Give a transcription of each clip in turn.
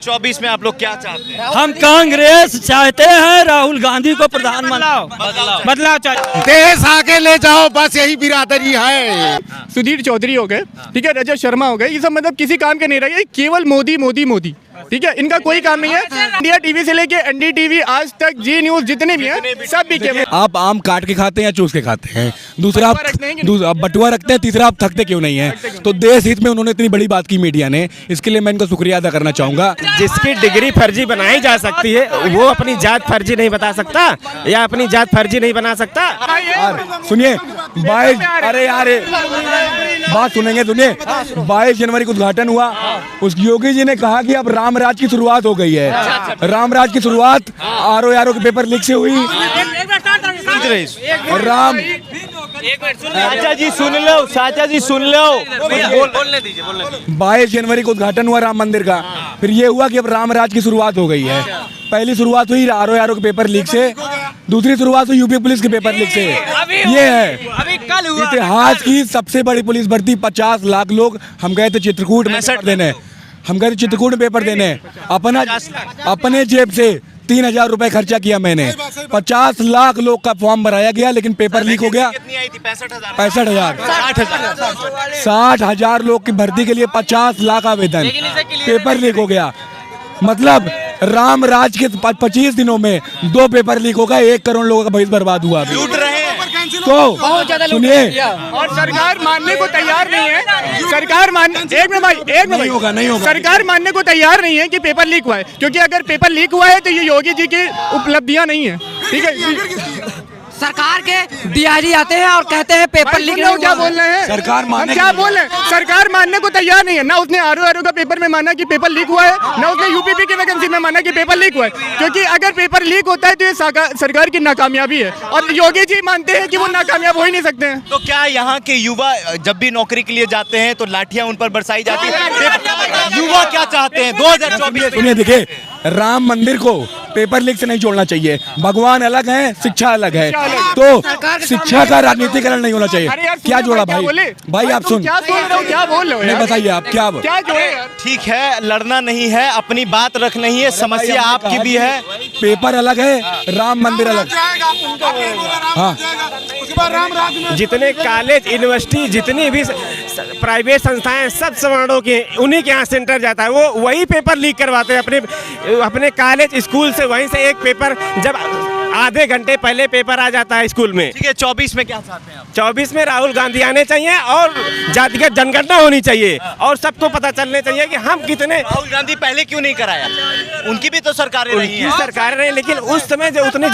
24 में आप लोग क्या चाहते हैं? हम कांग्रेस चाहते हैं राहुल गांधी को प्रधानमंत्री बदलाव चाहिए। देश आगे ले जाओ, बस यही बिरादरी है। सुधीर चौधरी हो गए, ठीक है, रजत शर्मा हो गए, ये सब मतलब किसी काम के नहीं रहे, केवल मोदी मोदी मोदी, ठीक है, इनका कोई काम नहीं है। इंडिया टीवी से लेके एनडीटीवी, आज तक, जी न्यूज, जितने भी हैं सब बिके। आप आम काट के खाते हैं या चूस के खाते हैं? दूसरा आप बटुआ रखते हैं, तीसरा आप थकते क्यों नहीं है? तो देश हित में उन्होंने इतनी बड़ी बात की मीडिया ने, इसके लिए मैं इनका शुक्रिया अदा करना चाहूंगा। जिसकी डिग्री फर्जी बनाई जा सकती है वो अपनी जात फर्जी नहीं बता सकता या अपनी जात फर्जी नहीं बना सकता। सुनिए 22, अरे यार बात सुनेंगे, सुनिए 22 जनवरी को उद्घाटन हुआ, उस योगी जी ने कहा कि अब रामराज की शुरुआत हो गई है। रामराज की शुरुआत आरओ के पेपर लीक से हुई। राम साचा जी सुन लो, साचा जी सुन लो, बोलने दीजिए। 22 जनवरी को उद्घाटन हुआ राम मंदिर का, फिर ये हुआ कि अब रामराज की शुरुआत हो गई है। पहली शुरुआत हुई आरओ के पेपर लीक से, दूसरी शुरुआत हुई यूपी पुलिस के पेपर लीक से। ये है इतिहास की सबसे बड़ी पुलिस भर्ती। 50 लाख लोग, हम गए थे चित्रकूट में पेपर देने, अपने जेब से 3,000 रुपए खर्चा किया मैंने। 50 लाख लोग का फॉर्म भराया गया, लेकिन पेपर लीक हो गया। 65,000 60,000 लोग की भर्ती के लिए 50 लाख आवेदन, पेपर लीक हो गया। मतलब राम राज के 25 दिनों में 2 पेपर लीक हो गए, 1 करोड़ लोगों का भविष्य बर्बाद हुआ। तो सुनिए, और सरकार मानने को तैयार नहीं है। सरकार नहीं होगा। सरकार मानने को तैयार नहीं है कि पेपर लीक हुआ है, क्योंकि अगर पेपर लीक हुआ है तो ये योगी जी की उपलब्धियां नहीं है, ठीक है। सरकार के डीआईजी आते हैं और कहते हैं पेपर लीक नहीं हुआ। क्या बोल रहे हैं? सरकार सरकार मानने को तैयार नहीं है। ना उसने आरओ का पेपर में माना कि पेपर लीक हुआ है, ना उसने यूपीपी की वैकेंसी में माना कि पेपर लीक हुआ है, क्योंकि अगर पेपर लीक होता है तो ये सरकार की नाकामयाबी है, और योगी जी मानते हैं कि वो नाकामयाब हो ही नहीं सकते हैं। तो क्या यहाँ के युवा जब भी नौकरी के लिए जाते हैं तो लाठियां उन पर बरसाई जाती है? युवा क्या चाहते हैं 2024? सुनिए, देखिए, राम मंदिर को पेपर लीक से नहीं जोड़ना चाहिए। भगवान अलग है, शिक्षा अलग है, तो शिक्षा का राजनीतिकरण नहीं होना चाहिए। क्या जोड़ा भाई आप सुन, क्या बोल रहे हो? बताइए आप क्या जोड़े? ठीक है, लड़ना नहीं है, अपनी बात रखनी है, समस्या आपकी भी है। पेपर अलग है, राम मंदिर अलग। हाँ, जितने कॉलेज, यूनिवर्सिटी, जितनी भी प्राइवेट संस्थाएं सब सवर्णों के, उन्हीं के यहाँ सेंटर जाता है, वो वही पेपर लीक करवाते हैं अपने कॉलेज स्कूल से। वहीं से एक पेपर जब आधे घंटे पहले पेपर आ जाता है स्कूल में। ठीक है, 24 में क्या चाहते हैं आप? 24 में राहुल गांधी आने चाहिए और जातिगत जनगणना होनी चाहिए और सबको पता चलने चाहिए कि हम कितने। राहुल गांधी पहले क्यों नहीं कराया? उनकी भी तो सरकारें रही हैं। सरकारें रही, लेकिन उस समय जो उतनी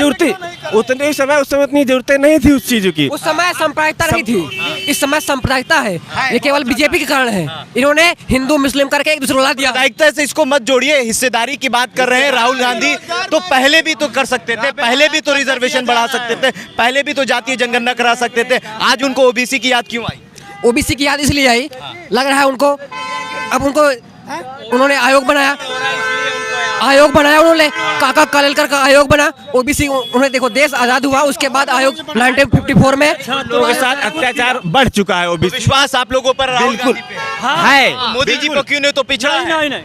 उतनी जरूरतें नहीं थी उस चीज की। उस समय सांप्रदायिकता नहीं थी, इस समय सांप्रदायिकता है। ये केवल बीजेपी के कारण है। इन्होंने हिंदू मुस्लिम करके एक दूसरे को ला दिया। सांप्रदायिकता से इसको मत जोड़िए, हिस्सेदारी की बात कर रहे हैं राहुल गांधी। तो पहले भी तो कर सकते थे, पहले भी तो रिजर्वेशन बढ़ा सकते थे, पहले भी तो जातीय जनगणना करा सकते थे। आज उनको ओबीसी की याद क्यों आई? ओबीसी की याद इसलिए आई, लग रहा है उनको, अब उन्होंने आयोग बनाया उन्होंने, काका कालेलकर का आयोग बना ओबीसी। उन्हें देखो, देश आजाद हुआ उसके बाद आयोग 1954 में छात्रों के साथ अत्याचार बढ़ चुका है। ओबीसी विश्वास आप लोगों पर राहुल गांधी पे है। मोदी जी को क्यों नहीं? तो पिछड़ा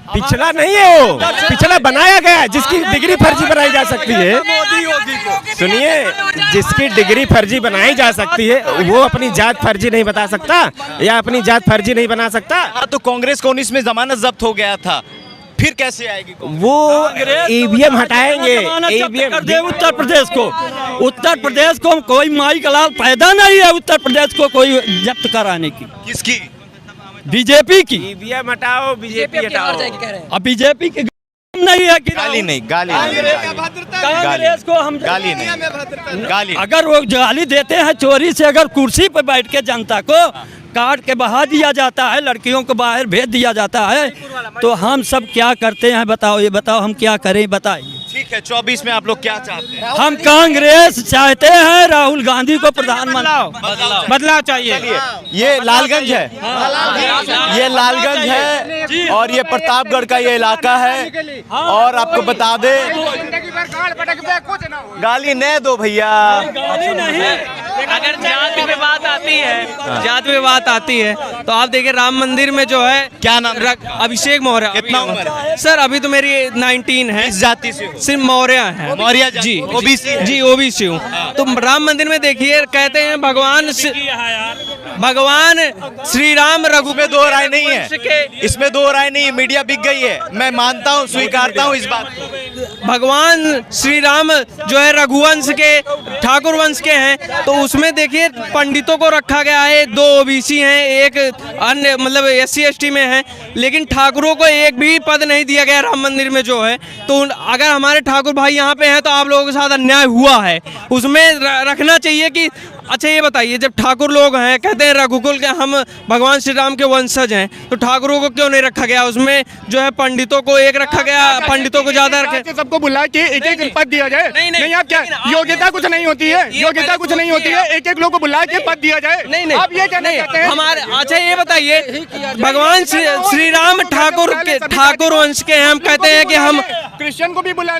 पिछला नहीं है, वो पिछला बनाया गया जिसकी डिग्री फर्जी बनाई जा सकती है। सुनिए, जिसकी डिग्री फर्जी बनाई जा सकती है वो अपनी जात फर्जी नहीं बता सकता या अपनी जात फर्जी नहीं बना सकता। तो कांग्रेस को 19 में जमानत जब्त हो गया था, फिर कैसे आएगी? वो ईवीएम हटाएंगे। उत्तर प्रदेश को कोई माई का लाल पैदा नहीं है। उत्तर प्रदेश को कोई जब्त कराने की किसकी? बीजेपी की। ईवीएम हटाओ, बीजेपी हटाओ। अब बीजेपी की नहीं है कि गाली नहीं। कांग्रेस को हम गाली अगर वो गाली देते हैं, चोरी से अगर कुर्सी पर बैठ के जनता को काट के बहा दिया जाता है, लड़कियों को बाहर भेज दिया जाता है, तो हम सब क्या करते हैं? बताओ, ये बताओ हम क्या करें, बताइए। ठीक है, 24 में आप लोग क्या चाहते हैं? हम कांग्रेस चाहते हैं राहुल गांधी को प्रधानमंत्री बदलाव चाहिए। ये लालगंज है, ये लालगंज है और ये प्रतापगढ़ का ये इलाका है। और आपको बता दें गाली न दो भैया। अगर जात पे बात आती है, जात पे बात आती है तो आप देखिए राम मंदिर में जो है, क्या नाम? अभिषेक मौर्य। कितना उम्र है? सर अभी तो मेरी 19 है। इस जाति से हो? सिर्फ मौर्य है। मौर्य जाति? जी ओबीसी है? जी ओबीसी हूँ। तो राम मंदिर में देखिए कहते हैं भगवान श्री राम रघु इसमें दो राय नहीं है, इसमें दो राय नहीं है। मीडिया बिक गई है, मैं मानता हूँ, स्वीकारता हूँ इस बात को। भगवान श्री राम जो है रघुवंश के, ठाकुर वंश के हैं, तो उसमें देखिए पंडितों को रखा गया है। 2 ओबीसी हैं, एक अन्य मतलब SC ST में है, लेकिन ठाकुरों को एक भी पद नहीं दिया गया राम मंदिर में जो है। तो अगर हमारे ठाकुर भाई यहाँ पे हैं तो आप लोगों के साथ अन्याय हुआ है, उसमें रखना चाहिए कि अच्छा ये बताइए, जब ठाकुर लोग हैं, कहते हैं रघुकुल के हम भगवान श्री राम के वंशज हैं, तो ठाकुरों को क्यों नहीं रखा गया? उसमें जो है पंडितों को एक रखा गया, पंडितों को ज्यादा रखे। सबको बुला के एक एक पद दिया जाए। नहीं आप क्या, योग्यता कुछ नहीं होती है, योग्यता कुछ नहीं होती है, एक एक लोग को बुला के पद दिया जाए। नहीं आप ये कहना चाहते हैं? हमारे अच्छा ये बताइए, भगवान श्री राम ठाकुर वंश के हैं, हम कहते हैं कि हम क्रिश्चियन को भी बुला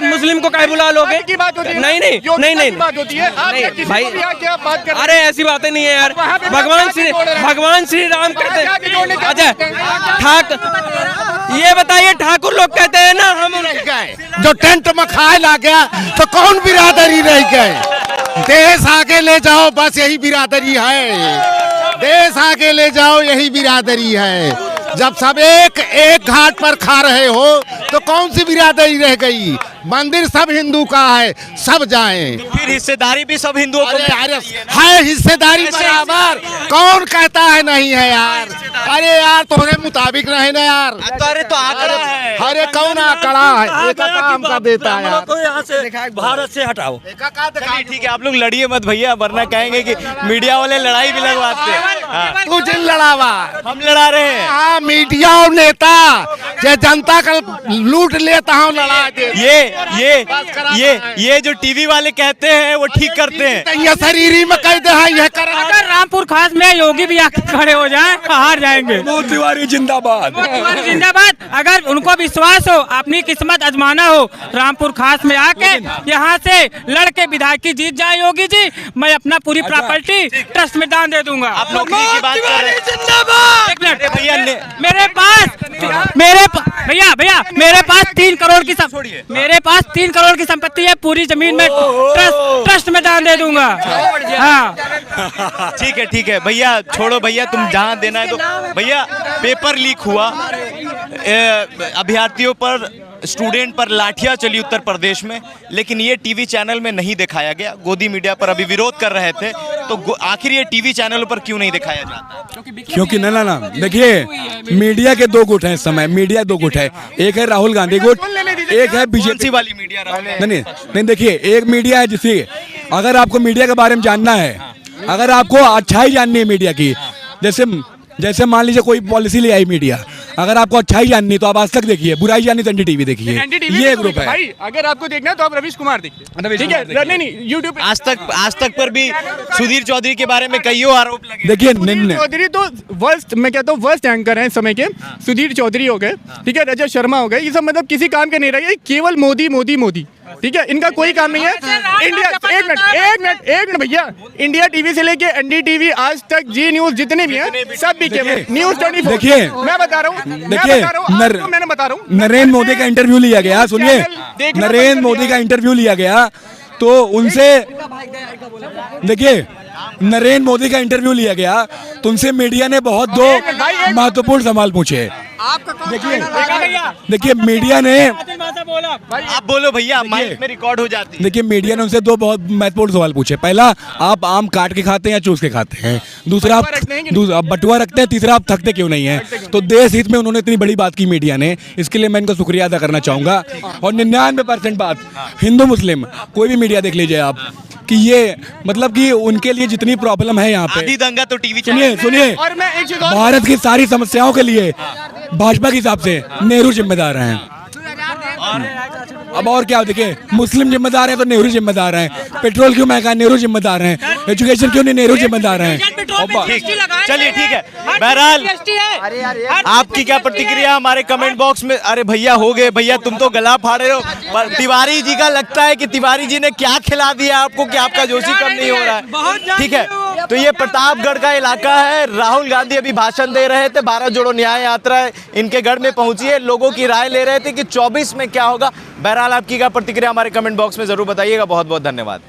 मुस्लिम को कहे बुला लोगे? की बात होती है। नहीं बात होती है भाई, क्या बात कर? अरे ऐसी बातें नहीं है यार। भगवान श्री राम कहते हैं। अच्छा ये बताइए, ठाकुर लोग कहते हैं ना हम जो टेंट में खाए ला गया तो कौन बिरादरी रह गए? देश आगे ले जाओ, बस यही बिरादरी है। देश आगे ले जाओ, यही बिरादरी है। जब सब एक घाट पर खा रहे हो तो कौन सी बिरादरी रह गई? मंदिर सब हिंदू का है, सब जाएं। फिर हिस्सेदारी भी सब हिंदुओं को है, हिस्सेदारी बराबर। कौन कहता है नहीं है यार? अरे यार तुम्हारे मुताबिक नहीं ना यार। अरे तो आंकड़ा है। अरे कौन आंकड़ा है? एक काम का देता है यार। तो यहाँ से भारत से हटाओ। चलिए ठीक है, आप लोग लड़िए मत भैया, वरना कहेंगे कि मीडिया वाले लड़ाई भी लगवाते हैं। तू जिन लड़ावा, हम लड़ा रहे हैं। हाँ मीडिया और नेता जो जनता का लूट लेता हूँ लड़ा के। ये जो टीवी वाले कहते हैं वो ठीक करते हैं। ये शरीरी में कह दे है, यह कर। अगर रामपुर खास में योगी भी आके खड़े हो जाए हार जाएंगे। मनोज तिवारी जिंदाबाद। जिंदाबाद। अगर उनको विश्वास हो, अपनी किस्मत आजमाना हो, रामपुर खास में आके यहाँ से लड़के विधायकी जीत जाए योगी जी, मैं अपना पूरी प्रॉपर्टी ट्रस्ट में दान दे दूंगा। आप नौकरी की बात कर रहे हैं। एक मिनट भैया मेरे पास 3 करोड़ की मेरे पास 3 करोड़ की संपत्ति है, पूरी जमीन में ट्रस्ट में दान दे दूंगा। हाँ ठीक है भैया, छोड़ो भैया, तुम जहाँ देना है तो। भैया पेपर लीक हुआ, अभ्यर्थियों पर, स्टूडेंट पर लाठियां चली उत्तर प्रदेश में, लेकिन ये टीवी चैनल में नहीं दिखाया गया। गोदी मीडिया पर अभी विरोध कर रहे थे, तो आखिर ये टीवी चैनल पर क्यों नहीं दिखाया जाता? क्योंकि ना देखिए, मीडिया के 2 गुट हैं इस समय। मीडिया 2 गुट है, एक है राहुल गांधी गुट, एक है बीजेपी वाली मीडिया। नहीं देखिए, एक मीडिया है जिसे, अगर आपको मीडिया के बारे में जानना है, अगर आपको अच्छाई जाननी है मीडिया की, जैसे मान लीजिए कोई पॉलिसी ले आई मीडिया, अगर आपको अच्छाई जाननी तो आप आज तक देखिए, बुराई जाननी तो NDTV देखिए। ये ग्रुप है भाई। अगर आपको देखना है तो आप रवीश कुमार देखिए, ठीक है? नहीं यूट्यूब आज तक पर भी सुधीर चौधरी के बारे में कई आरोप लगे। देखिए, चौधरी तो वर्स्ट, मैं कहता हूँ वर्स्ट एंकर है इस समय के। सुधीर चौधरी हो गए, ठीक है, रजत शर्मा हो गए, ये सब मतलब किसी काम के नहीं रहे, केवल मोदी, ठीक है? इनका कोई काम नहीं है। इंडिया, एक मिनट भैया, इंडिया टीवी से लेके NDTV, आज तक, जी न्यूज, जितने भी हैं सब बिके हुए। न्यूज 24, देखिए, मैं बता रहा हूँ, मैंने बता रहा हूँ, नरेंद्र मोदी का इंटरव्यू लिया गया, सुनिए, नरेंद्र मोदी का इंटरव्यू लिया गया तो उनसे, देखिए, नरेंद्र मोदी का इंटरव्यू लिया गया तो उनसे मीडिया ने बहुत 2 महत्वपूर्ण सवाल पूछे। देखिए मीडिया ने, आप बोलो भैया, माइक में रिकॉर्ड हो जाती है। देखिए मीडिया ने उनसे 2 बहुत महत्वपूर्ण सवाल पूछे। पहला, आप आम काट के खाते हैं या चूस के खाते हैं? दूसरा, आप बटुआ रखते हैं? तीसरा, आप थकते क्यों नहीं है? तो देश हित में उन्होंने इतनी बड़ी बात की मीडिया ने, इसके लिए मैं इनका शुक्रिया अदा करना चाहूंगा। और 99% बात हिंदू मुस्लिम, कोई भी मीडिया देख लीजिए आप, कि ये मतलब कि उनके लिए जितनी प्रॉब्लम है यहाँ पे, आधी दंगा तो टीवी सुनिए, और मैं एक चीज और, भारत की सारी समस्याओं के लिए भाजपा के हिसाब से नेहरू जिम्मेदार हैं। अब और क्या देखिए, मुस्लिम जिम्मेदार हैं तो नेहरू जिम्मेदार हैं, पेट्रोल क्यों महंगा, नेहरू जिम्मेदार हैं, एजुकेशन क्यों नहीं, नेहरू जिम्मेदार हैं। चलिए ठीक है, बहरहाल आपकी क्या प्रतिक्रिया हमारे कमेंट बॉक्स में। अरे भैया हो गए भैया, तुम तो गला फाड़ रहे हो। पर तिवारी जी का लगता है कि तिवारी जी ने क्या खिला दिया आपको कि आपका जोशी कम नहीं हो रहा है। ठीक है, तो ये प्रतापगढ़ का इलाका है। राहुल गांधी अभी भाषण दे रहे थे, 12 जोड़ो न्याय यात्रा इनके गढ़ में पहुंची है, लोगों की राय ले रहे थे कि 24 में क्या होगा। बहरहाल आपकी क्या प्रतिक्रिया हमारे कमेंट बॉक्स में जरूर बताइएगा। बहुत बहुत धन्यवाद।